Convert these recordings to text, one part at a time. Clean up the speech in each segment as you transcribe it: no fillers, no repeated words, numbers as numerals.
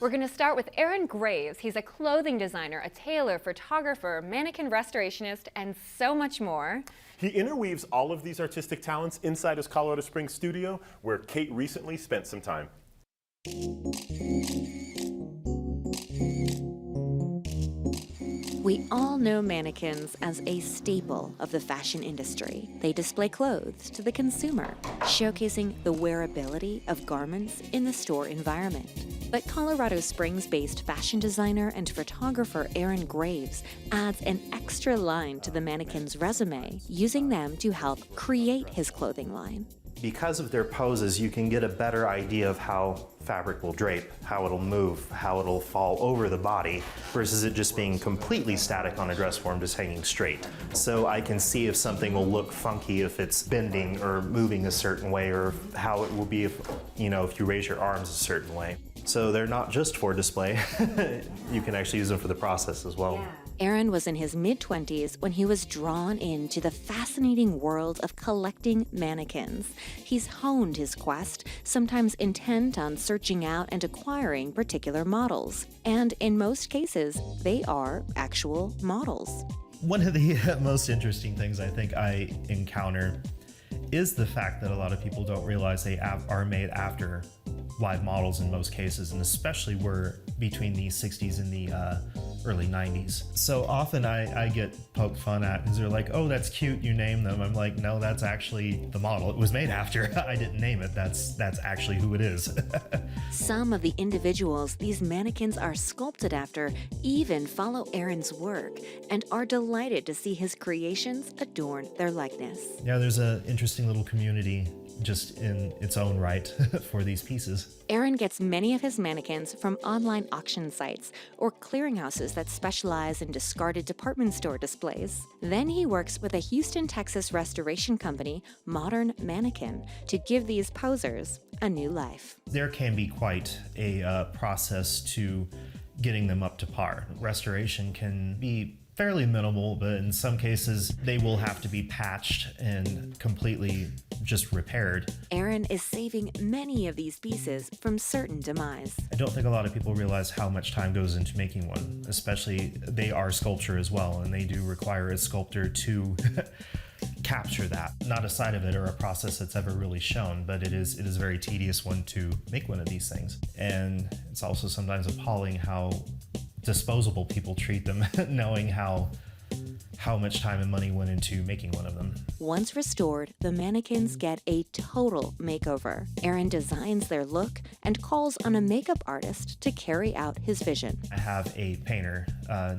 We're going to start with Aaron Graves. He's a clothing designer, a tailor, photographer, mannequin restorationist, and so much more. He interweaves all of these artistic talents inside his Colorado Springs studio, where Kate recently spent some time. We all know mannequins as a staple of the fashion industry. They display clothes to the consumer, showcasing the wearability of garments in the store environment. But Colorado Springs-based fashion designer and photographer Aaron Graves adds an extra line to the mannequin's resume, using them to help create his clothing line. Because of their poses, you can get a better idea of how fabric will drape, how it'll move, how it'll fall over the body, versus it just being completely static on a dress form, just hanging straight. So I can see if something will look funky if it's bending or moving a certain way, or how it will be if you raise your arms a certain way. So they're not just for display. You can actually use them for the process as well. Yeah. Aaron was in his mid-20s when he was drawn into the fascinating world of collecting mannequins. He's honed his quest, sometimes intent on searching out and acquiring particular models. And in most cases, they are actual models. One of the most interesting things I think I encounter is the fact that a lot of people don't realize they are made after live models in most cases, and especially were between the 60s and the early 90s. So often I get poked fun at because they're like, oh, that's cute, you name them. I'm like, no, that's actually the model. It was made after. I didn't name it. That's actually who it is. Some of the individuals these mannequins are sculpted after even follow Aaron's work and are delighted to see his creations adorn their likeness. Yeah, there's an interesting little community just in its own right for these pieces. Aaron gets many of his mannequins from online auction sites or clearinghouses that specialize in discarded department store displays. Then he works with a Houston, Texas restoration company, Modern Mannequin, to give these posers a new life. There can be quite a process to getting them up to par. Restoration can be fairly minimal, but in some cases they will have to be patched and completely just repaired. Aaron is saving many of these pieces from certain demise. I don't think a lot of people realize how much time goes into making one, especially they are sculpture as well, and they do require a sculptor to capture that. Not a side of it or a process that's ever really shown, but it is a very tedious one to make one of these things. And it's also sometimes appalling how disposable people treat them, knowing how much time and money went into making one of them. Once restored, the mannequins get a total makeover. Aaron designs their look and calls on a makeup artist to carry out his vision. I have a painter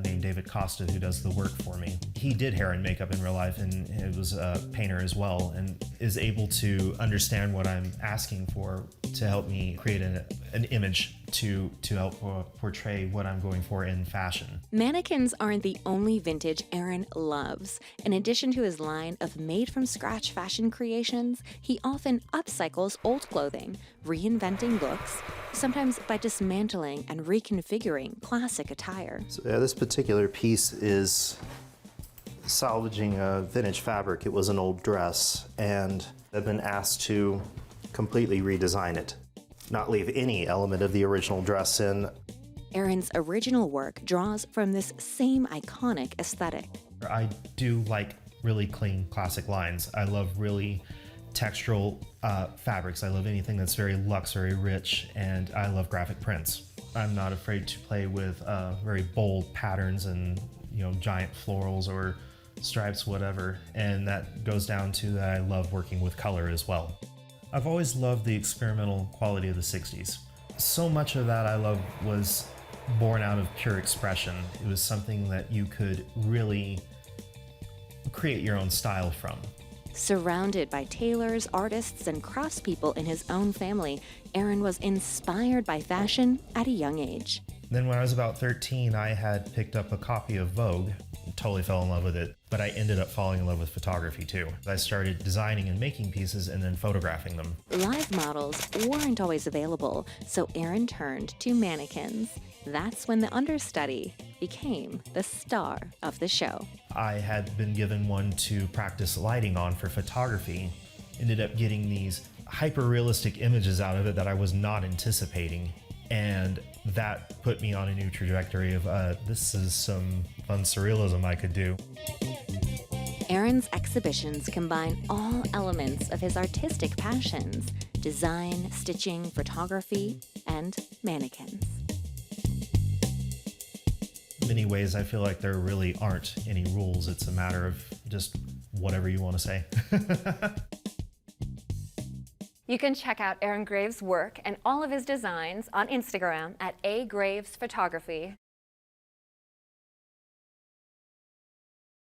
named David Costa who does the work for me. He did hair and makeup in real life, and it was a painter as well, and is able to understand what I'm asking for to help me create an image to help portray what I'm going for in fashion. Mannequins aren't the only vintage Aaron loves. In addition to his line of made-from-scratch fashion creations, he often upcycles old clothing, reinventing looks, sometimes by dismantling and reconfiguring classic attire. So this particular piece is salvaging a vintage fabric. It was an old dress, and I've been asked to completely redesign it, not leave any element of the original dress in. Aaron's original work draws from this same iconic aesthetic. I do like really clean classic lines. I love really textural fabrics. I love anything that's very luxe, very rich, and I love graphic prints. I'm not afraid to play with very bold patterns and giant florals or stripes, whatever, and that goes down to that I love working with color as well. I've always loved the experimental quality of the 60s. So much of that I love was born out of pure expression. It was something that you could really create your own style from. Surrounded by tailors, artists, and craftspeople in his own family, Aaron was inspired by fashion at a young age. Then when I was about 13, I had picked up a copy of Vogue, totally fell in love with it, but I ended up falling in love with photography too. I started designing and making pieces and then photographing them. Live models weren't always available, so Aaron turned to mannequins. That's when the understudy became the star of the show. I had been given one to practice lighting on for photography, ended up getting these hyper-realistic images out of it that I was not anticipating. And that put me on a new trajectory of this is some fun surrealism I could do. Aaron's exhibitions combine all elements of his artistic passions: design, stitching, photography, and mannequins. In many ways, I feel like there really aren't any rules. It's a matter of just whatever you want to say. You can check out Aaron Graves' work and all of his designs on Instagram at @agravesphotography.